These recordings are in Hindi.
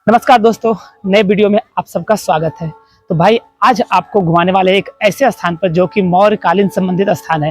नमस्कार दोस्तों, नए वीडियो में आप सबका स्वागत है। तो भाई आज आपको घुमाने वाले एक ऐसे स्थान पर जो कि मौर्यकालीन संबंधित स्थान है।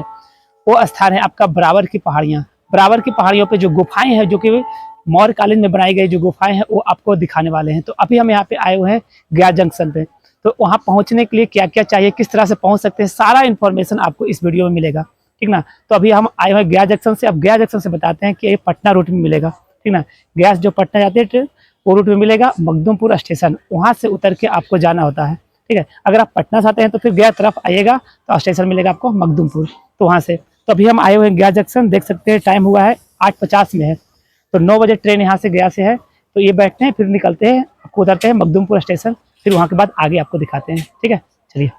वो स्थान है आपका बराबर की पहाड़ियाँ। बराबर की पहाड़ियों पे जो गुफाएं हैं, जो कि मौर्यकालीन में बनाई गई जो गुफाएं हैं, वो आपको दिखाने वाले हैं। तो अभी हम यहाँ पे आए हुए हैं गया जंक्शन पे। तो वहाँ पहुँचने के लिए क्या क्या चाहिए, किस तरह से पहुँच सकते हैं, सारा इन्फॉर्मेशन आपको इस वीडियो में मिलेगा, ठीक ना। तो अभी हम आए हुए हैं गया जंक्शन से। अब गया जंक्शन से बताते हैं कि ये पटना रूट में मिलेगा, ठीक ना। गया जो पटना जाती है ट्रेन, वो रूट में मिलेगा। मखदूमपुर स्टेशन, वहाँ से उतर के आपको जाना होता है, ठीक है। अगर आप पटना से आते हैं तो फिर गया तरफ आइएगा तो स्टेशन मिलेगा आपको मखदूमपुर, तो वहाँ से। तो अभी हम आए हुए हैं गया जंक्शन, देख सकते हैं टाइम हुआ है 8:50 में है। तो 9 बजे ट्रेन यहाँ से गया से है। तो ये बैठते हैं, फिर निकलते हैं, आपको उतरते हैं मखदूमपुर स्टेशन, फिर वहाँ के बाद आगे आपको दिखाते हैं, ठीक है। चलिए।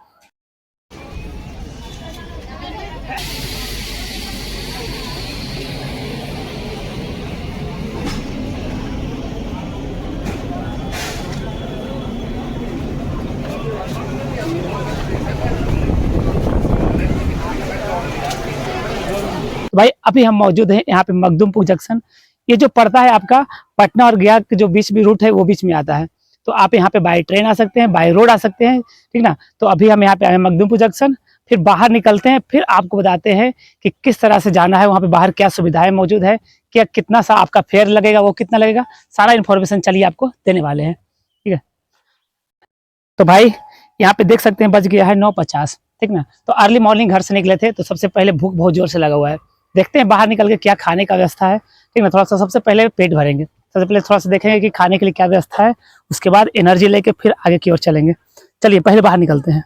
तो भाई अभी हम मौजूद हैं यहाँ पे मखदूमपुर जंक्शन। ये जो पड़ता है आपका पटना और गया के जो बीच में रूट है, वो बीच में आता है। तो आप यहाँ पे बाई ट्रेन आ सकते हैं, बाई रोड आ सकते हैं, ठीक ना। तो अभी हम यहाँ पे आए हैं मखदूमपुर जंक्शन, फिर बाहर निकलते हैं, फिर आपको बताते हैं कि किस तरह से जाना है, वहाँ पे बाहर क्या सुविधाएं मौजूद है, क्या कितना सा आपका फेयर लगेगा, वो कितना लगेगा, सारा इन्फॉर्मेशन चलिए आपको देने वाले हैं, ठीक है। तो भाई यहाँ पे देख सकते हैं बज गया है 9:50, ठीक ना। तो अर्ली मॉर्निंग घर से निकले थे, तो सबसे पहले भूख बहुत जोर से लगा हुआ है। देखते हैं बाहर निकल के क्या खाने का व्यवस्था है, ठीक ना। थोड़ा सा सबसे पहले पेट भरेंगे, सबसे पहले थोड़ा सा देखेंगे कि खाने के लिए क्या व्यवस्था है, उसके बाद एनर्जी लेके फिर आगे की ओर चलेंगे। चलिए पहले बाहर निकलते हैं।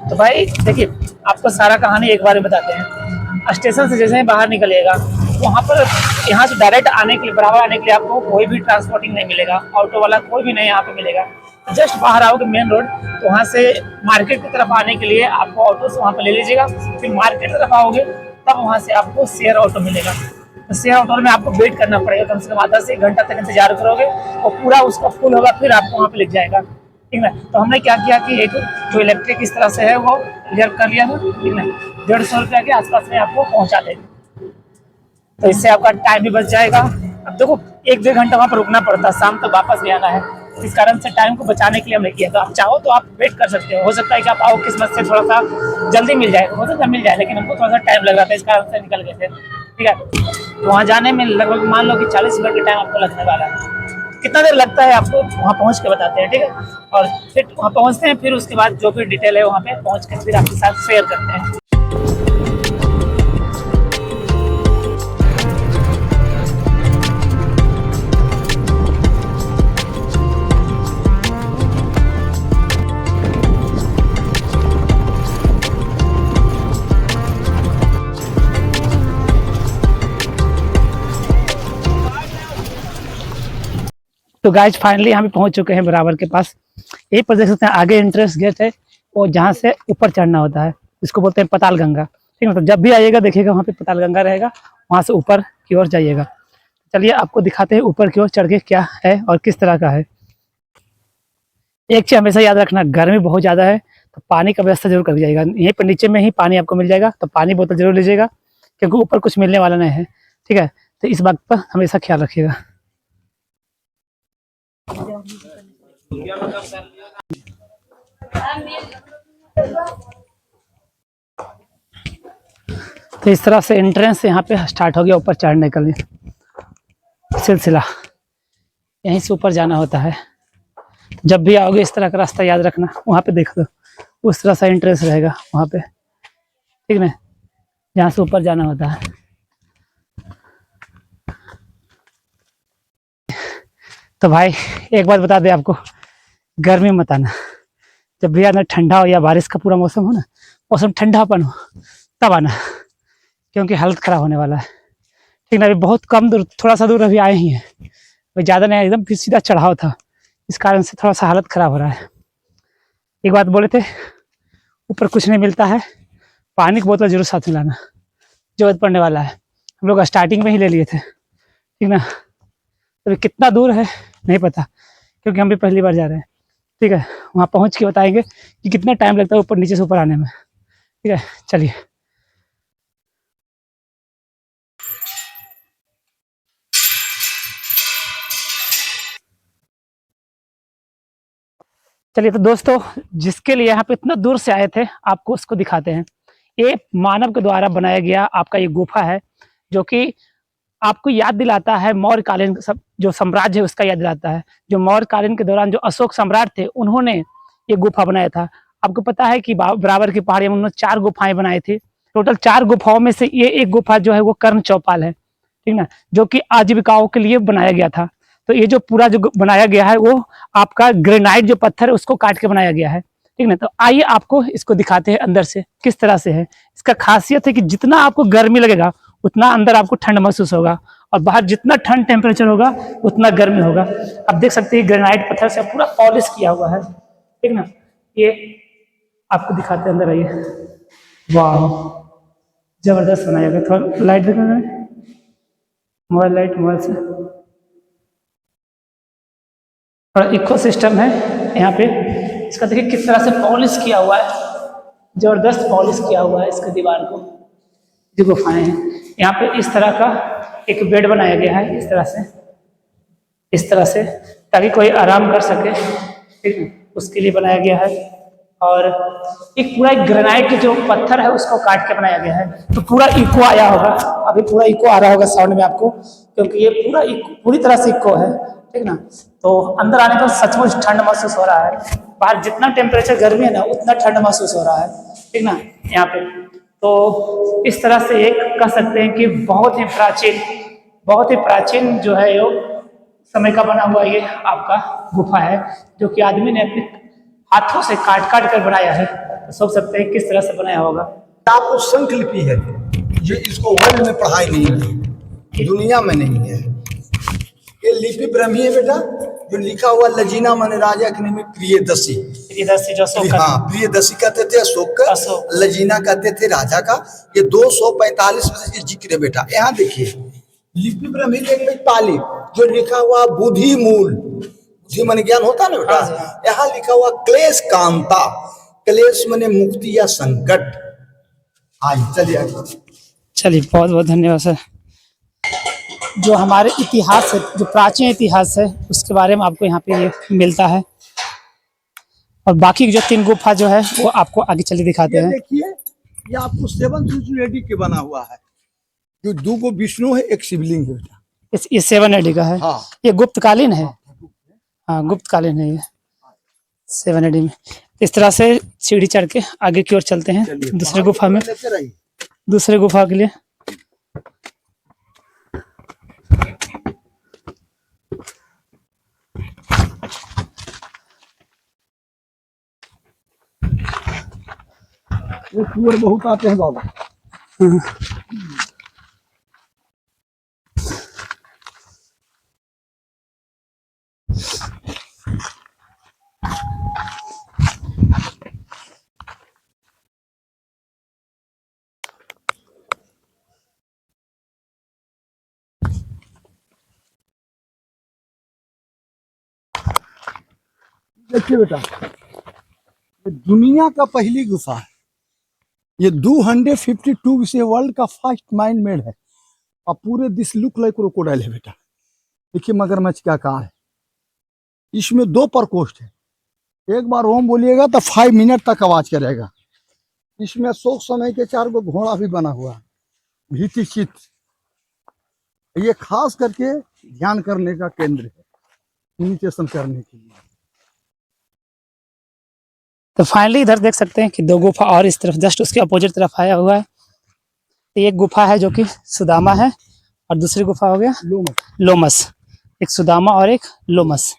तो भाई देखिए, आपको सारा कहानी एक बार में बताते हैं। स्टेशन से जैसे ही बाहर निकलिएगा, वहाँ पर यहाँ से डायरेक्ट आने के लिए, बराबर आने के लिए आपको कोई भी ट्रांसपोर्टिंग नहीं मिलेगा, ऑटो वाला कोई भी नहीं यहाँ पे मिलेगा। जस्ट बाहर आओगे मेन रोड, तो वहाँ से मार्केट की तरफ आने के लिए आपको ऑटो से वहाँ पर ले लीजिएगा। फिर मार्केट की तरफ आओगे तब वहाँ से आपको शेयर ऑटो मिलेगा। तो शेयर ऑटो में आपको वेट करना पड़ेगा, कम से कम आधा से 1 घंटा तक इंतजार करोगे और पूरा उसका फुल होगा, फिर आपको वहाँ पे लेके जाएगा, ठीक है। तो हमने क्या किया कि एक जो इलेक्ट्रिक इस तरह से है वो रिजर्व कर लिया था, ठीक है। 150 रुपया के आसपास में आपको पहुंचा देंगे, तो इससे आपका टाइम भी बच जाएगा। अब देखो 1-2 घंटा वहाँ पर रुकना पड़ता है, शाम तक वापस भी आना है, इस कारण से टाइम को बचाने के लिए हमने किया था। आप चाहो तो आप वेट कर सकते हो सकता है कि आप आओ किस्मत से थोड़ा सा जल्दी मिल जाए, हो सकता है मिल जाए, लेकिन हमको थोड़ा सा टाइम लग रहा था, इस कारण से निकल गए थे, ठीक है। तो वहाँ जाने में लगभग मान लो कि 40 मिनट का टाइम आपको लगने वाला है। कितना देर लगता है आपको वहाँ पहुँच के बताते हैं, ठीक है। और फिर वहाँ पहुँचते हैं, फिर उसके बाद जो भी डिटेल है वहाँ पे पहुँच कर फिर आपके साथ शेयर करते हैं। तो गाइज फाइनली यहाँ पे पहुँच चुके हैं बराबर के पास। यही पर देख सकते हैं आगे एंट्रेंस गेट है, और जहाँ से ऊपर चढ़ना होता है, इसको बोलते हैं पताल गंगा, ठीक है। तो जब भी आइएगा देखिएगा वहाँ पे पताल गंगा रहेगा, वहाँ से ऊपर की ओर जाइएगा। चलिए आपको दिखाते हैं ऊपर की ओर चढ़ के क्या है और किस तरह का है। एक चीज हमेशा याद रखना, गर्मी बहुत ज़्यादा है, तो पानी का व्यवस्था जरूर कर जाएगा। यहीं पर नीचे में ही पानी आपको मिल जाएगा, तो पानी बोतल जरूर लीजिएगा, क्योंकि ऊपर कुछ मिलने वाला नहीं है, ठीक है। तो इस बात पर हमेशा ख्याल रखिएगा। तो इस तरह से एंट्रेंस यहाँ पे स्टार्ट हो गया ऊपर चढ़ने के लिए सिलसिला, यहीं से ऊपर जाना होता है। जब भी आओगे इस तरह का रास्ता याद रखना, वहाँ पे देख लो उस तरह से एंट्रेंस रहेगा वहाँ पे, ठीक है, जहाँ से ऊपर जाना होता है। तो भाई एक बात बता दे आपको, गर्मी मत आना, जब भी आना ठंडा हो या बारिश का पूरा मौसम हो ना, मौसम ठंडापन हो तब आना, क्योंकि हालत खराब होने वाला है, ठीक ना। अभी बहुत कम दूर, थोड़ा सा दूर अभी आए ही हैं, भाई ज़्यादा नहीं, एकदम फिर सीधा चढ़ाव था, इस कारण से थोड़ा सा हालत खराब हो रहा है। एक बात बोले थे, ऊपर कुछ नहीं मिलता है, पानी की बोतल जरूर साथ में लाना, जरूरत पड़ने वाला है। हम लोग स्टार्टिंग में ही ले लिए थे, ठीक ना। तो कितना दूर है नहीं पता, क्योंकि हम भी पहली बार जा रहे हैं। ठीक है, वहाँ पहुँच के बताएंगे कि कितना टाइम लगता है ऊपर नीचे से ऊपर आने में। ठीक है, चलिए। चलिए तो दोस्तों, जिसके लिए यहाँ पे इतना दूर से आए थे आपको उसको दिखाते हैं। ये मानव के द्वारा बनाया गया आपका ये गुफा है, जो कि आपको याद दिलाता है मौर्य कालीन सब जो साम्राज्य है उसका याद दिलाता है। जो मौर्य कालीन के दौरान जो अशोक सम्राट थे उन्होंने ये गुफा बनाया था। आपको पता है कि बराबर की पहाड़ी में उन्होंने 4 गुफाएं बनाई थी। टोटल 4 गुफाओं में से ये एक गुफा जो है वो कर्ण चौपाल है, ठीक ना, जो कि आजीविकाओं के लिए बनाया गया था। तो ये जो पूरा जो बनाया गया है वो आपका ग्रेनाइट जो पत्थर है उसको काट के बनाया गया है, ठीक ना। तो आइए आपको इसको दिखाते हैं अंदर से किस तरह से है। इसका खासियत है कि जितना आपको गर्मी लगेगा उतना अंदर आपको ठंड महसूस होगा, और बाहर जितना ठंड टेम्परेचर होगा उतना गर्मी होगा। आप देख सकते हैं ग्रेनाइट पत्थर से पूरा पॉलिश किया हुआ है, ठीक ना। ये आपको दिखाते हैं, अंदर आइए। वाह, जबरदस्त बनाया गया। थोड़ा लाइट देखा, मोबाइल लाइट, मोबाइल से थोड़ा इको सिस्टम है यहाँ पे। इसका देखिए किस तरह से पॉलिश किया हुआ है, जबरदस्त पॉलिश किया हुआ है इसके दीवार को। जो गुफाएं हैं यहाँ पे इस तरह का एक बेड बनाया गया है, इस तरह से ताकि कोई आराम कर सके, ठीक है, उसके लिए बनाया गया है। और एक पूरा एक ग्रेनाइट के जो पत्थर है उसको काट के बनाया गया है। तो पूरा इको आया होगा, अभी पूरा इको आ रहा होगा साउंड में आपको, क्योंकि ये पूरा इको पूरी तरह से इको है, ठीक ना। तो अंदर आने पर सचमुच ठंड महसूस हो रहा है। बाहर जितना टेम्परेचर गर्मी है ना उतना ठंड महसूस हो रहा है, ठीक ना, यहाँ पे। तो इस तरह से एक कह सकते हैं कि बहुत ही प्राचीन जो है ये समय का बना हुआ ये आपका गुफा है, जो कि आदमी ने अपने हाथों से काट काट कर बनाया है। तो सोच सकते हैं किस तरह से बनाया होगा। आपको संख लिपि है जो इसको वर्ल्ड में पढ़ाई नहीं है, दुनिया में नहीं है। ये लिपि ब्रह्मी है बेटा, जो लिखा हुआ लजीना मन राजा के नाम प्रियदर्शी जो अशोक, हाँ प्रियदर्शी कहते थे अशोक का, लजीना कहते थे राजा का। ये 245 में से जिक्र है बेटा। यहाँ देखिए लिपि ब्रह्मी में पाली जो लिखा हुआ बुद्धि मूल, बुद्धि मन ज्ञान होता ना बेटा। यहाँ लिखा हुआ क्लेश कांता, क्लेश मने मुक्ति या संकट। चलिए बहुत बहुत धन्यवाद सर। जो हमारे इतिहास है, जो प्राचीन इतिहास है उसके बारे में आपको यहाँ पे ये मिलता है। और बाकी जो 3 गुफा जो है वो आपको आगे चले दिखाते हैं। देखिए ये आपको 7 AD के बना हुआ है, जो 2 गो विष्णु है, एक शिवलिंग है बेटा। ये 7 AD का है। हाँ। ये गुप्तकालीन है, हाँ गुप्तकालीन है ये 7 AD में। इस तरह से सीढ़ी चढ़ के आगे की ओर चलते हैं दूसरे गुफा में, दूसरे गुफा के लिए। वो कुंवर बहुत आते हैं बाबा। देखिए बेटा, ये दुनिया का पहली गुफा है। ये 252 से वर्ल्ड का फर्स्ट माइन मेड है, और पूरे दिस लुक लाइक क्रोकोडाइल है बेटा। देखिए मगरमच्छ का आकार है। इसमें 2 प्रकोष्ठ है। एक बार ओम बोलिएगा तो 5 मिनट तक आवाज करेगा। इसमें अशोक समय के 4 गो घोड़ा भी बना हुआ है, भीति चित्त। ये खास करके ध्यान करने का केंद्र है, मेडिटेशन करने के लिए। तो फाइनली इधर देख सकते हैं कि 2 गुफा और इस तरफ जस्ट उसके अपोजिट तरफ आया हुआ है। तो एक गुफा है जो कि सुदामा है, और दूसरी गुफा हो गया लोमस। एक सुदामा और एक लोमस।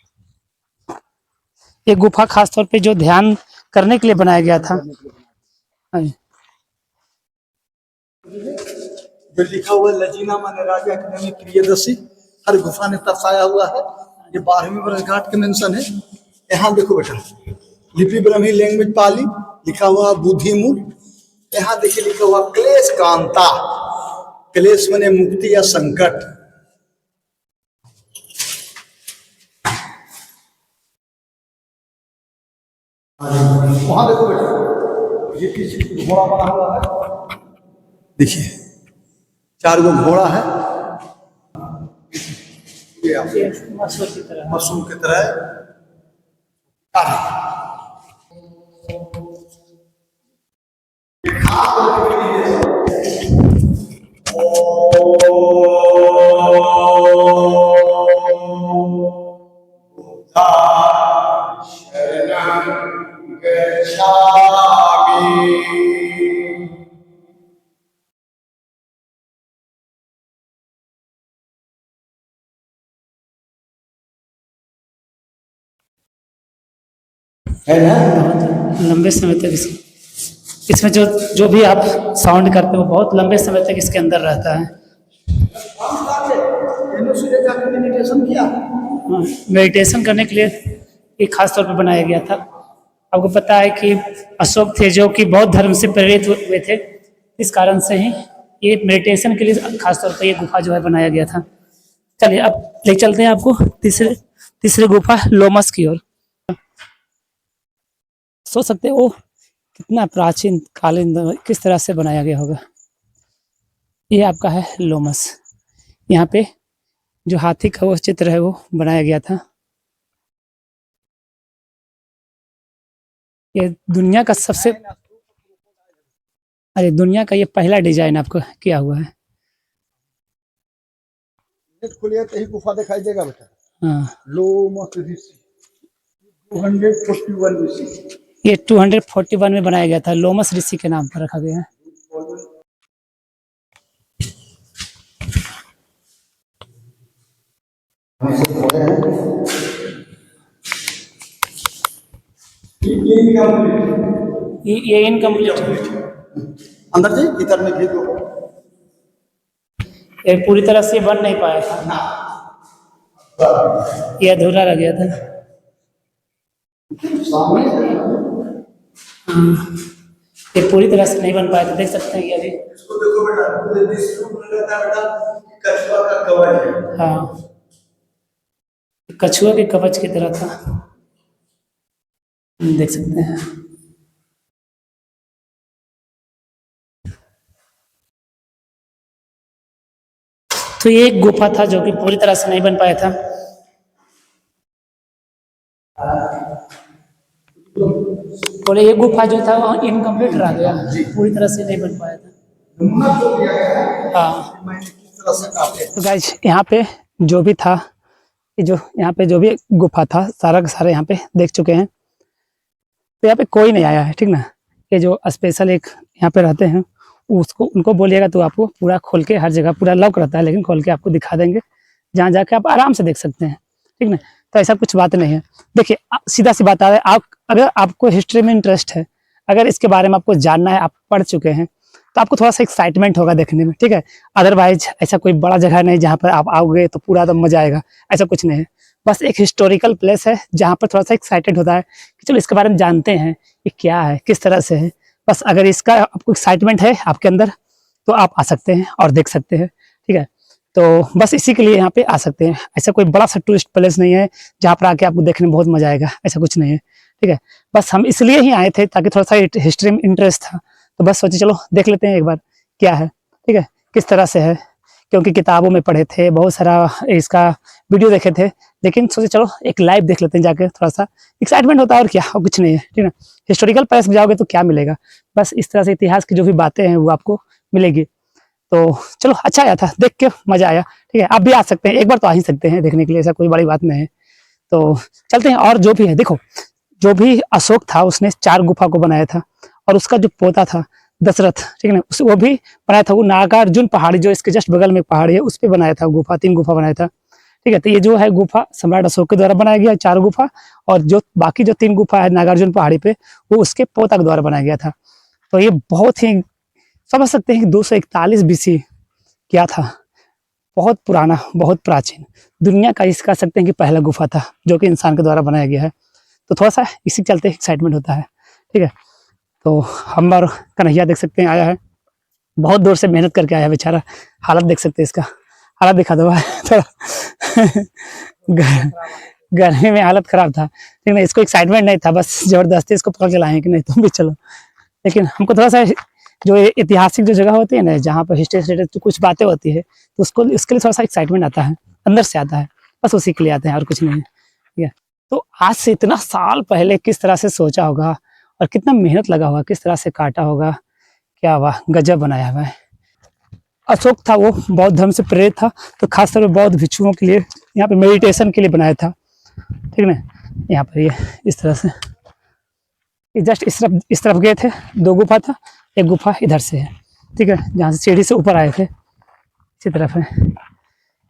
एक गुफा खास तौर पे जो ध्यान करने के लिए बनाया गया था। जो लिखा हुआ लजीना माने राजा के नाम प्रियदर्शी, हर गुफा ने दर्शाया हुआ है। ये 12वीं वर्षगांठ के मेंशन है। यहाँ देखो बेटा, लिपि ब्रह्मी लैंग्वेज पाली, लिखा हुआ बुद्धि मूल। यहाँ देखिए लिखा हुआ क्लेश कांता, क्लेश मने मुक्ति या संकट। वहां देखो बेटा, ये पीछे घोड़ा बना हुआ है, देखिए 4 गो घोड़ा है, ये आप ये मसूर की तरह मशरूम की तरह काटे। शरणं गच्छामि। है ना? बहुत लंबे समय तक इसमें जो जो भी आप साउंड करते हो बहुत लंबे समय तक इसके अंदर रहता है। मेडिटेशन किया, मेडिटेशन करने के लिए ये खास तौर पर बनाया गया था। आपको पता है कि अशोक थे जो कि बौद्ध धर्म से प्रेरित हुए थे, इस कारण से ही ये मेडिटेशन के लिए खास तौर पर ये गुफा जो है बनाया गया था। चलिए अब ले चलते हैं आपको तीसरे तीसरे गुफा लोमस की ओर। सोच सकते हो कितना प्राचीन कालीन किस तरह से बनाया गया होगा। ये आपका है लोमस। यहाँ पे जो हाथी का वो चित्र है वो बनाया गया था। ये दुनिया का सबसे दुनिया का ये पहला डिजाइन आपको किया हुआ है। खोलिए तो ही गुफा दिखाई देगा बेटा। हाँ, लोमस ऋषि 241 ऋषि। ये 241 में बनाया गया था, लोमस ऋषि के नाम पर रखा गया है। ये इनकम्प्लीट अंदर जाइए, भीतर में भेजो। ये पूरी तरह से बन नहीं पाया था, ये अधूरा रह गया था। ये पूरी तरह से नहीं बन पाया था, देख सकते हैं ये अभी। इसको देखो बेटा, पूरे विश्व में रहता है बेटा, कछुआ का कवच है। हाँ, कछुआ के कवच की तरह था, देख सकते हैं। तो ये एक गुफा था जो कि पूरी तरह से नहीं बन पाया था। और ये गुफा जो था वहाँ इनकम्प्लीट रह गया, पूरी तरह से नहीं बन पाया था। हाँ, तो गाइस यहाँ पे जो भी था, जो यहाँ पे जो भी गुफा था सारा का सारा यहाँ पे देख चुके हैं। तो यहाँ पे कोई नहीं आया है, ठीक ना। ये जो स्पेशल एक यहाँ पे रहते हैं उसको उनको बोलिएगा तो आपको पूरा खोल के हर जगह पूरा लॉक रहता है, लेकिन खोल के आपको दिखा देंगे, जहाँ जाके आप आराम से देख सकते हैं, ठीक ना। तो ऐसा कुछ बात नहीं है। देखिए सीधा सी बात है, आप अगर आपको हिस्ट्री में इंटरेस्ट है, अगर इसके बारे में आपको जानना है, आप पढ़ चुके हैं, तो आपको थोड़ा सा एक्साइटमेंट होगा देखने में, ठीक है। अदरवाइज ऐसा कोई बड़ा जगह नहीं जहाँ पर आप आओगे तो पूरा एकदम मजा आएगा, ऐसा कुछ नहीं है। बस एक हिस्टोरिकल प्लेस है जहाँ पर थोड़ा सा एक्साइटेड होता है कि चलो इसके बारे में जानते हैं ये क्या है, किस तरह से है। बस अगर इसका आपको एक्साइटमेंट है आपके अंदर तो आप आ सकते हैं और देख सकते हैं, ठीक है। तो बस इसी के लिए यहाँ पे आ सकते हैं। ऐसा कोई बड़ा सा टूरिस्ट प्लेस नहीं है जहाँ पर आके आपको देखने में बहुत मजा आएगा, ऐसा कुछ नहीं है, ठीक है। बस हम इसलिए ही आए थे ताकि थोड़ा सा हिस्ट्री में इंटरेस्ट था, तो बस सोचे चलो देख लेते हैं एक बार क्या है, ठीक है, किस तरह से है। क्योंकि किताबों में पढ़े थे, बहुत सारा इसका वीडियो देखे थे, लेकिन सोचे चलो एक लाइव देख लेते हैं जाके, थोड़ा सा एक्साइटमेंट होता है और क्या, और कुछ नहीं है, ठीक है। हिस्टोरिकल प्लेस में जाओगे तो क्या मिलेगा, बस इस तरह से इतिहास की जो भी बातें हैं वो आपको मिलेगी। तो चलो अच्छा आया था, देख के मजा आया, ठीक है। आप भी आ सकते हैं, एक बार तो आ ही सकते हैं देखने के लिए, ऐसा कोई बड़ी बात नहीं है। तो चलते हैं। और जो भी है देखो, जो भी अशोक था उसने 4 गुफा को बनाया था, और उसका जो पोता था दशरथ, ठीक है ना, वो भी बनाया था। वो नागार्जुन पहाड़ी जो इसके जस्ट बगल में पहाड़ी है उस पर बनाया था गुफा, 3 गुफा बनाया था, ठीक है। तो ये जो है गुफा सम्राट अशोक के द्वारा बनाया गया 4 गुफा, और जो बाकी जो 3 गुफा है नागार्जुन पहाड़ी पे वो उसके पोता के द्वारा बनाया गया था। तो ये बहुत ही समझ सकते हैं कि 241 BC क्या था, बहुत पुराना, बहुत प्राचीन, दुनिया का इस कह सकते हैं कि पहला गुफा था जो कि इंसान के द्वारा बनाया गया है। तो थोड़ा सा इसी चलते एक्साइटमेंट होता है, ठीक है। तो हम और कन्हैया देख सकते हैं आया है, बहुत दूर से मेहनत करके आया है बेचारा, हालत देख सकते हैं इसका, हालत दिखा दो थोड़ा गर्मी में हालत खराब था, लेकिन इसको एक्साइटमेंट नहीं था, बस जबरदस्ती इसको पकड़ के लाए कि नहीं तुम भी चलो। लेकिन हमको थोड़ा सा जो ऐतिहासिक जो जगह होती है ना, जहाँ पर हिस्ट्री रिलेटेड तो कुछ बातें होती है, तो उसको उसके लिए थोड़ा सा एक्साइटमेंट आता है, अंदर से आता है, बस उसी के लिए आते हैं और कुछ नहीं है, ठीक है। तो आज से इतना साल पहले किस तरह से सोचा होगा और कितना मेहनत लगा होगा, किस तरह से काटा होगा, क्या वाह गजब बनाया हुआ है। अशोक था वो बौद्ध धर्म से प्रेरित था, तो खासतौर पर बौद्ध भिक्षुओं के लिए यहाँ पे मेडिटेशन के लिए बनाया था, ठीक है। यहाँ पर ये इस तरह से जस्ट इस तरफ गए थे, 2 गुफा था, एक गुफा इधर से है, ठीक है, जहाँ से सीढ़ी से ऊपर आए थे, इसी तरफ है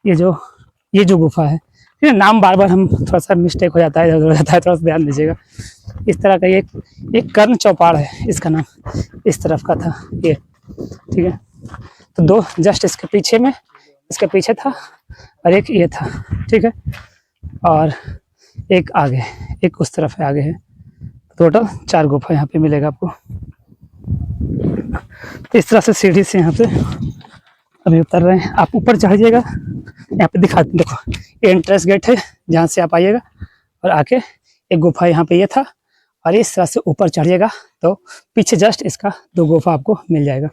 ये जो गुफा है, ठीक है। नाम बार बार हम थोड़ा सा मिस्टेक हो जाता है, इधर हो जाता है, थोड़ा सा ध्यान दीजिएगा। इस तरह का ये कर्ण चौपाड़ है, इसका नाम इस तरफ का था ये, ठीक है। तो 2 जस्ट इसके पीछे था और एक ये था, ठीक है, और एक आगे, एक उस तरफ है आगे है, टोटल 4 गुफा यहाँ पे मिलेगा आपको। तो इस तरह से सीढ़ी से यहाँ पे अभी उतर रहे हैं, आप ऊपर चढ़िएगा, यहाँ पे दिखा देखो, ये एंट्रेंस गेट है जहाँ से आप आइएगा, और आके एक गुफा यहाँ पे ये था, और इस तरह से ऊपर चढ़िएगा तो पीछे जस्ट इसका 2 गुफा आपको मिल जाएगा।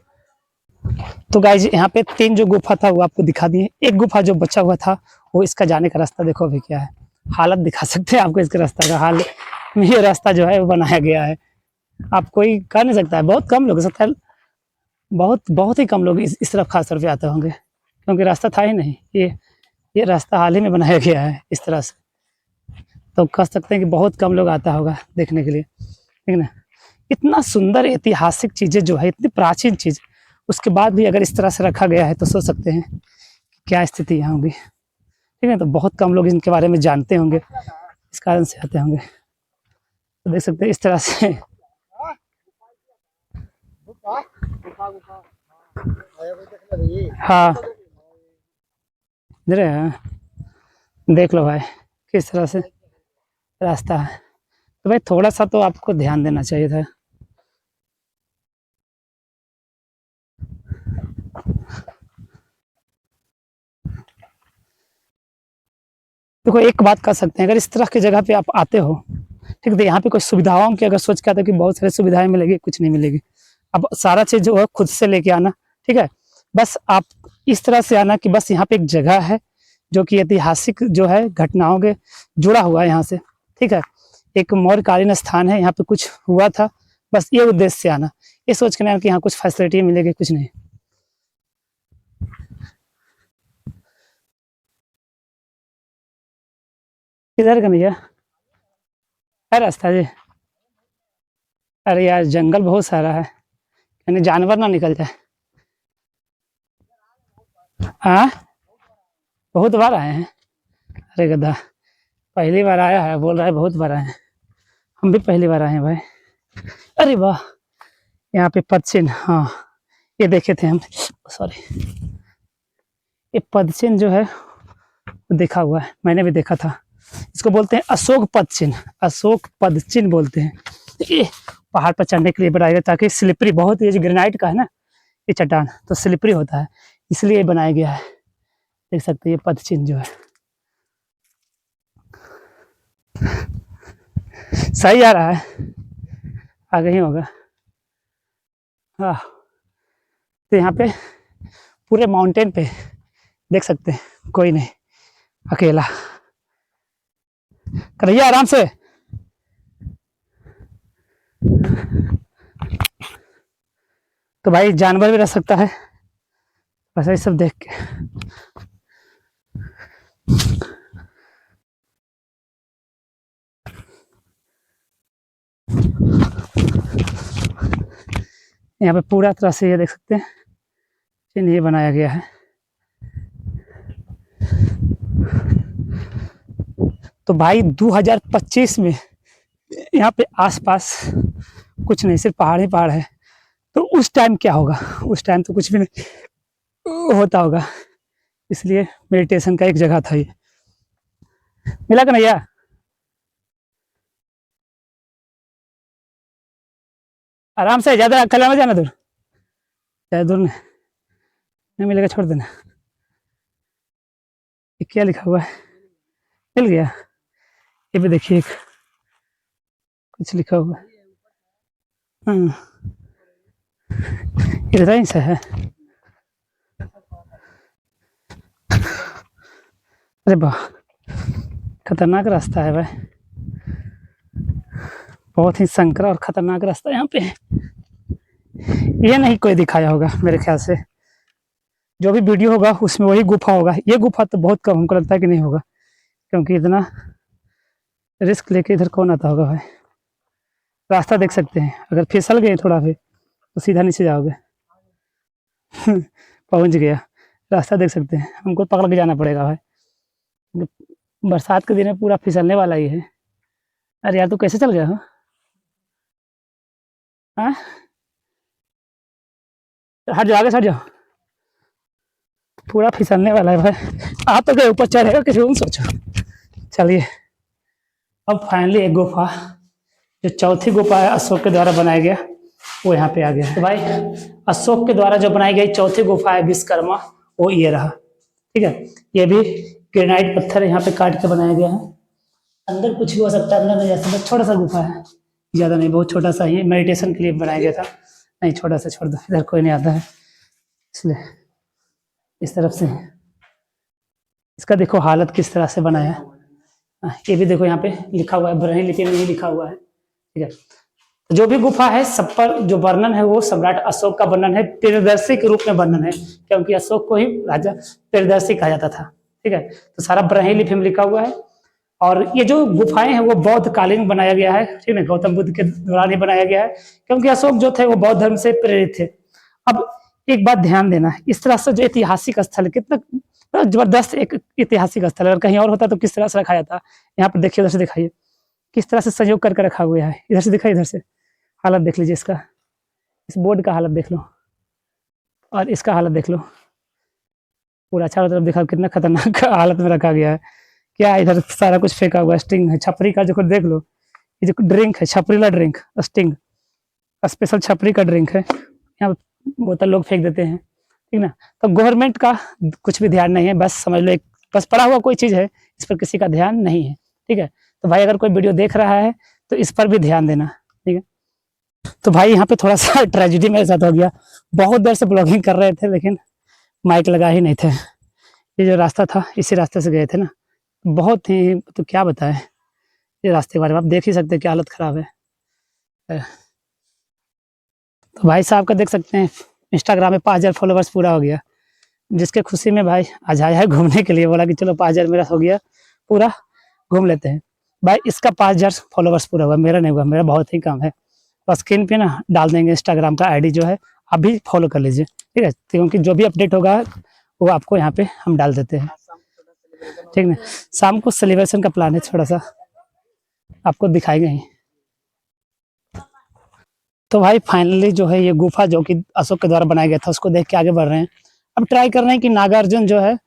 तो गाइज यहाँ पे 3 जो गुफा था वो आपको दिखा दिए, एक गुफा जो बचा हुआ था वो इसका जाने का रास्ता देखो अभी क्या है, हालत दिखा सकते हैं आपको इसके रास्ता का हाल, ये रास्ता जो है वो बनाया गया है, आप कोई कर नहीं सकता है, बहुत कम लोग सकता है, बहुत ही कम लोग इस तरफ खास तौर पे आते होंगे, क्योंकि रास्ता था ही नहीं, ये रास्ता हाल ही में बनाया गया है इस तरह से, तो कह सकते हैं कि बहुत कम लोग आता होगा देखने के लिए, ठीक है ना। इतना सुंदर ऐतिहासिक चीज़ें जो है, इतनी प्राचीन चीज़, उसके बाद भी अगर इस तरह से रखा गया है तो सोच सकते हैं क्या स्थिति यहाँ होगी, ठीक है। तो बहुत कम लोग इनके बारे में जानते होंगे, इस कारण से आते होंगे, तो देख सकते हैं इस तरह से। हाँ देख लो भाई किस तरह से रास्ता है, तो भाई थोड़ा सा तो आपको ध्यान देना चाहिए था। देखो एक बात कर सकते हैं, अगर इस तरह की जगह पे आप आते हो, ठीक है, यहाँ पे कुछ सुविधाओं की अगर सोच के आते हो कि बहुत सारी सुविधाएं मिलेगी, कुछ नहीं मिलेगी, अब सारा चीज जो है खुद से लेके आना, ठीक है। बस आप इस तरह से आना कि बस यहाँ पे एक जगह है जो कि ऐतिहासिक जो है घटनाओं के जुड़ा हुआ है यहाँ से, ठीक है, एक मौर्यकालीन स्थान है, यहाँ पे कुछ हुआ था, बस ये उद्देश्य से आना, ये सोच के ना कि यहाँ कुछ फैसिलिटी मिलेगी, कुछ नहीं। किधर का भैया है रास्ता जी? अरे यार जंगल बहुत सारा है, यानी जानवर ना निकल जाए। हाँ बहुत बार आए हैं, अरे गधा पहली बार आया है, बोल रहा है बहुत बार आए हैं, हम भी पहली बार आए हैं भाई। अरे वाह यहाँ पे पद चिन्ह, हाँ ये देखे थे हम, सॉरी, ये पद चिन्ह जो है देखा हुआ है, मैंने भी देखा था, इसको बोलते हैं अशोक पद चिन्ह, अशोक पद चिन्ह बोलते हैं। ये पहाड़ पर चढ़ने के लिए बनाया गया ताकि स्लिपरी, बहुत ये जो ग्रेनाइट का है ना ये चट्टान, तो स्लिपरी होता है, इसलिए ये बनाया गया है, देख सकते हैं ये पद चिन्ह जो है। सही आ रहा है, आगे ही होगा। हाँ तो यहाँ पे पूरे माउंटेन पे देख सकते हैं कोई नहीं, अकेला, कन्हैया आराम से। तो भाई जानवर भी रह सकता है, बस ये सब देख के। यहाँ पे पूरा तरह से ये देख सकते हैं चिन्ह ये बनाया गया है। तो भाई 2025 में यहाँ पे आसपास कुछ नहीं, सिर्फ पहाड़ ही पहाड़ है, तो उस टाइम क्या होगा, उस टाइम तो कुछ भी नहीं होता होगा, इसलिए मेडिटेशन का एक जगह था ये। मिला का भैया? आराम से, ज्यादा अकेला में जाना, दूर ज्यादा दूर नहीं मिलेगा, छोड़ देना। ये क्या लिखा हुआ है, मिल गया? ये भी देखिए एक कुछ लिखा हुआ है। हाँ, ये रही से है। अरे वाह, खतरनाक रास्ता है भाई, बहुत ही संकरा और खतरनाक रास्ता यहाँ पे है। ये नहीं कोई दिखाया होगा मेरे ख्याल से, जो भी वीडियो होगा उसमें वही गुफा होगा। ये गुफा तो बहुत कम हमको लगता है कि नहीं होगा, क्योंकि इतना रिस्क लेके इधर कौन आता होगा भाई। रास्ता देख सकते हैं, अगर फिसल गए थोड़ा भी तो सीधा नीचे जाओगे। पहुंच गया, रास्ता देख सकते हैं, हमको पकड़ के जाना पड़ेगा भाई। बरसात के दिन में पूरा फिसलने वाला ही है। अरे यार तू कैसे चल गया हो? हाँ, हट जाओ, आगे हट जाओ, पूरा फिसलने वाला है भाई। आप तो गए ऊपर चढ़ेगा किसी को सोचो। चलिए, अब फाइनली एक गुफा, जो चौथी गुफा है अशोक के द्वारा बनाया गया, वो यहाँ पे आ गया। तो भाई अशोक के द्वारा जो बनाई गई चौथी गुफा है विश्वकर्मा, वो ये रहा। ठीक है, ये भी ग्रेनाइट पत्थर यहाँ पे काट के बनाया गया है। अंदर कुछ भी हो सकता है, अंदर नहीं जा सकता, छोटा सा गुफा है, ज्यादा नहीं, बहुत छोटा सा ही, मेडिटेशन के लिए बनाया गया था। नहीं, छोटा सा छोड़ दो, इधर कोई नहीं आता है इसलिए। इस तरफ से इसका देखो हालत किस तरह से बनाया है। ये भी देखो यहाँ पे लिखा हुआ है, ब्राह्मी लिपि में ही लिखा हुआ है। ठीक है, जो भी गुफा है सब पर जो वर्णन है वो सम्राट अशोक का वर्णन है, प्रियदर्शी के रूप में वर्णन है, क्योंकि अशोक को ही राजा प्रियदर्शी कहा जाता था। ठीक है, तो सारा ब्राह्मी लिपि में लिखा हुआ है। और ये जो गुफाएं हैं वो बौद्ध कालीन बनाया गया है। ठीक है, गौतम बुद्ध के दौरान ही बनाया गया है, क्योंकि अशोक जो थे वो बौद्ध धर्म से प्रेरित थे। अब एक बात ध्यान देना, इस तरह से जो ऐतिहासिक स्थल है, कितना जबरदस्त एक ऐतिहासिक स्थल है। अगर कहीं और होता तो किस तरह से रखा जाता। यहाँ पर देखिए, उधर से दिखाइए किस तरह से सहयोग करके रखा हुआ है। इधर से दिखाइए, इधर से हालत देख लीजिए इसका, इस बोर्ड का हालत देख लो और इसका हालत देख लो, पूरा चारों तरफ दिखा कितना खतरनाक हालत में रखा गया है। क्या इधर सारा कुछ फेंका हुआ है, स्टिंग है, छपरी का जो खुद देख लो, ये जो ड्रिंक है, छपरीला ड्रिंक, स्टिंग स्पेशल छपरी का ड्रिंक है, यहाँ बोतल लोग फेंक देते हैं। ठीक ना, तो गवर्नमेंट का कुछ भी ध्यान नहीं है, बस समझ लो एक बस पड़ा हुआ कोई चीज़ है, इस पर किसी का ध्यान नहीं है। ठीक है, तो भाई अगर कोई वीडियो देख रहा है तो इस पर भी ध्यान देना। ठीक है, तो भाई यहाँ पे थोड़ा सा ट्रेजिडी मेरे साथ हो गया। बहुत देर से ब्लॉगिंग कर रहे थे लेकिन माइक लगा ही नहीं थे। ये जो रास्ता था इसी रास्ते से गए थे ना, बहुत ही, तो क्या बताएं ये रास्ते के बारे में, आप देख ही सकते हैं क्या हालत ख़राब है। तो भाई साहब का देख सकते हैं इंस्टाग्राम में 5000 फॉलोवर्स पूरा हो गया, जिसके खुशी में भाई आज आया है घूमने के लिए, बोला कि चलो 5000 मेरा हो गया पूरा, घूम लेते हैं। भाई इसका 5000 फॉलोवर्स पूरा हुआ, मेरा नहीं हुआ, मेरा बहुत ही कम है। और स्क्रीन पे ना डाल देंगे इंस्टाग्राम का आईडी जो है, अभी फॉलो कर लीजिए। ठीक है, क्योंकि जो भी अपडेट होगा वो आपको यहाँ पे हम डाल देते हैं। ठीक है, शाम को सेलिब्रेशन का प्लान है, थोड़ा सा आपको दिखाएंगे ही। तो भाई फाइनली जो है ये गुफा जो कि अशोक के द्वारा बनाया गया था, उसको देख के आगे बढ़ रहे हैं। अब ट्राई कर रहे हैं कि नागार्जुन जो है,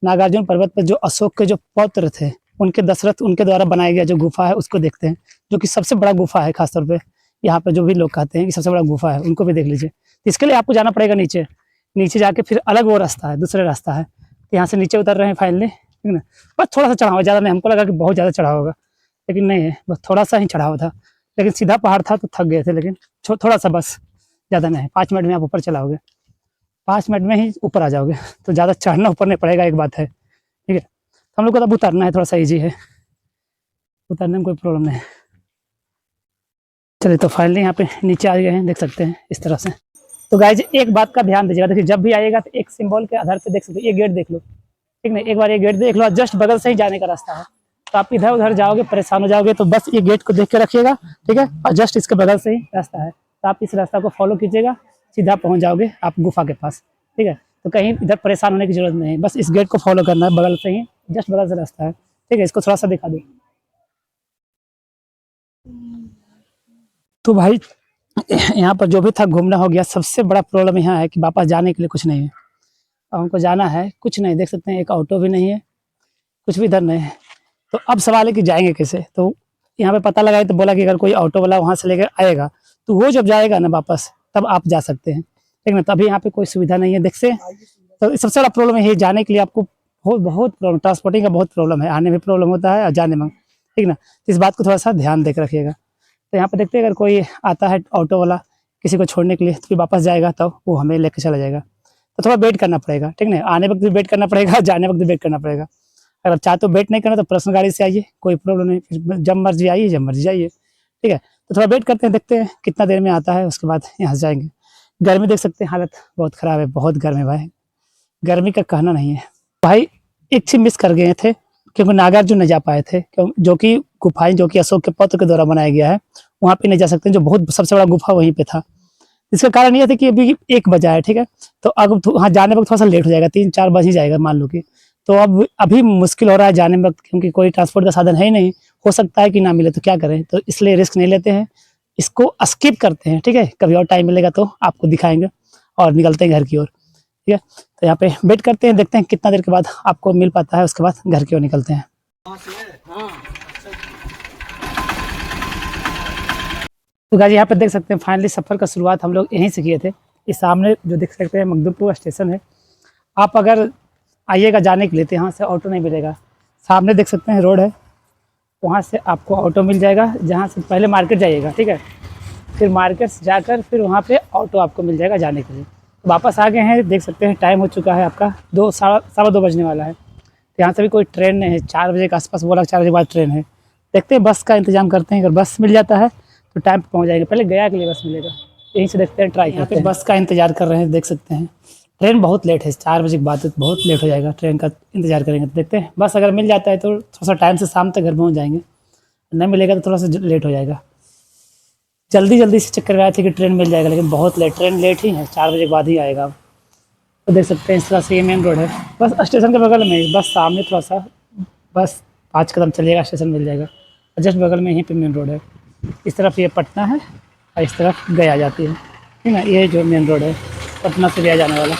नागार्जुन पर्वत पर जो अशोक के जो पौत्र थे, उनके दशरथ, उनके द्वारा बनाया गया जो गुफा है उसको देखते हैं, जो कि सबसे बड़ा गुफा है। खासतौर पे यहाँ पे जो भी लोग कहते हैं कि सबसे बड़ा गुफा है, उनको भी देख लीजिए। तो इसके लिए आपको जाना पड़ेगा नीचे, नीचे जाके फिर अलग वो रास्ता है, दूसरा रास्ता है। तो यहाँ से नीचे उतर रहे हैं फाइनली। ठीक है ना, बस थोड़ा सा चढ़ावा, ज़्यादा नहीं, हमको लगा कि बहुत ज़्यादा चढ़ावा होगा, लेकिन नहीं है, बस थोड़ा सा ही चढ़ावा था। लेकिन सीधा पहाड़ था तो थक गए थे, लेकिन थोड़ा सा बस, ज़्यादा नहीं। 5 मिनट में आप ऊपर चलाओगे, 5 मिनट में ही ऊपर आ जाओगे, तो ज़्यादा चढ़ना ऊपर नहीं पड़ेगा, एक बात है। ठीक है, तो हम लोग को तब उतरना है, थोड़ा सा ईजी है, उतरने में कोई प्रॉब्लम नहीं है। चलिए, तो फाइनली यहाँ पे नीचे आ गए हैं, देख सकते हैं इस तरह से। तो गाइज एक बात का ध्यान दीजिएगा, देखिए जब भी आइएगा तो एक सिंबल के आधार पर देख सकते हैं, ये गेट देख लो। ठीक नहीं, एक बार ये गेट देख लो, जस्ट बगल से ही जाने का रास्ता है। तो आप इधर उधर जाओगे, परेशान हो जाओगे, तो बस ये गेट को देख के रखिएगा। ठीक है, और जस्ट इसके बगल से ही रास्ता है, तो आप इस रास्ता को फॉलो कीजिएगा, सीधा पहुंच जाओगे आप गुफा के पास। ठीक है, तो कहीं इधर परेशान होने की जरूरत नहीं है, बस इस गेट को फॉलो करना है, बगल से ही, जस्ट बगल से रास्ता है। ठीक है, इसको थोड़ा सा दिखा दो। तो भाई यहाँ पर जो भी था घूमना हो गया। सबसे बड़ा प्रॉब्लम यहाँ है कि वापस जाने के लिए कुछ नहीं है, और हमको जाना है कुछ नहीं, देख सकते हैं एक ऑटो भी नहीं है, कुछ भी इधर नहीं है। तो अब सवाल है कि जाएंगे कैसे। तो यहाँ पे पता लगाए तो बोला कि अगर कोई ऑटो वाला वहाँ से लेकर आएगा तो वो जब जाएगा ना वापस, तब आप जा सकते हैं। ठीक है, तभी यहाँ पे कोई सुविधा नहीं है, देख से। तो सबसे बड़ा प्रॉब्लम है जाने के लिए, आपको बहुत प्रॉब्लम, ट्रांसपोर्टिंग का बहुत प्रॉब्लम है, आने में प्रॉब्लम होता है और जाने में। ठीक ना। तो इस बात को थोड़ा सा ध्यान देकर रखिएगा। तो यहाँ पर देखते हैं अगर कोई आता है ऑटो वाला किसी को छोड़ने के लिए, तो फिर वापस जाएगा तो वो हमें लेके चला जाएगा। तो थोड़ा वेट करना पड़ेगा, ठीक ना। आने वक्त भी वेट करना पड़ेगा, जाने वक्त भी वेट करना पड़ेगा। अगर आप चाहते हो वेट नहीं करना तो पर्सनल गाड़ी से आइए, कोई प्रॉब्लम नहीं, फिर जब मर्जी आइए, जब मर्जी जाइए, ठीक है। तो थोड़ा वेट करते हैं, देखते हैं कितना देर में आता है, उसके बाद यहाँ से जाएंगे। गर्मी देख सकते हैं, हालत बहुत ख़राब है, बहुत गर्म है भाई, गर्मी का कहना नहीं है भाई। एक चीज़ मिस कर गए थे, क्योंकि नागार्जुन नहीं जा पाए थे, जो कि गुफाएं जो कि अशोक के पौत्र के द्वारा बनाया गया है, वहाँ पे नहीं जा सकते, जो बहुत सबसे बड़ा गुफा वहीं पे था। इसका कारण ये था कि अभी 1 बजा है, ठीक है। तो अब वहाँ जाने वक्त थोड़ा सा लेट हो जाएगा, 3-4 बज ही जाएगा मान लो कि। तो अब अभी मुश्किल हो रहा है जाने में, क्योंकि कोई ट्रांसपोर्ट का साधन है ही नहीं, हो सकता है कि ना मिले, तो क्या करें। तो इसलिए रिस्क नहीं लेते हैं, इसको स्किप करते हैं, ठीक है। कभी और टाइम मिलेगा तो आपको दिखाएंगे और निकलते हैं घर की ओर, ठीक है। तो यहाँ पे वेट करते हैं, देखते हैं कितना देर के बाद आपको मिल पाता है, उसके बाद घर की ओर निकलते हैं। तो गाइस यहाँ पे देख सकते हैं फाइनली सफ़र का शुरुआत हम लोग यहीं से किए थे। इस सामने जो देख सकते हैं मखदुमपुर स्टेशन है। आप अगर आइएगा जाने के लिए तो यहाँ से ऑटो नहीं मिलेगा। सामने देख सकते हैं रोड है, वहाँ से आपको ऑटो मिल जाएगा, जहाँ से पहले मार्केट जाइएगा, ठीक है। फिर मार्केट से जाकर फिर वहाँ पे ऑटो आपको मिल जाएगा जाने के लिए। तो वापस आ गए हैं, देख सकते हैं टाइम हो चुका है आपका 2-2:15 बजने वाला है। तो यहाँ से भी कोई ट्रेन नहीं है, 4 बजे के आसपास बोला, 4 बजे बाद ट्रेन है। देखते हैं बस का इंतजाम करते हैं, अगर बस मिल जाता है तो टाइम पे पहुँच जाएंगे। पहले गया के लिए बस मिलेगा, यहीं से देखते हैं, ट्राई करते हैं। बस का इंतजार कर रहे हैं, देख सकते हैं ट्रेन बहुत लेट है, 4 बजे के बाद बहुत लेट हो जाएगा, ट्रेन का इंतजार करेंगे। तो देखते हैं बस अगर मिल जाता है तो थोड़ा सा टाइम से शाम तक घर पहुँच जाएंगे, नहीं मिलेगा तो थोड़ा सा लेट हो जाएगा। जल्दी से चक्कर में आए थे कि ट्रेन मिल जाएगा, लेकिन बहुत लेट, ट्रेन लेट ही है, 4 बजे के बाद ही आएगा। तो देख सकते हैं इस तरह से ये मेन रोड है, बस स्टेशन के बगल में, बस सामने थोड़ा सा, बस 5 कदम चलिएगा स्टेशन मिल जाएगा। जस्ट बगल में यहीं पे मेन रोड है। इस तरफ ये पटना है और इस तरफ गया जाती है, ठीक है। ये जो मेन रोड है पटना से गया जाने वाला।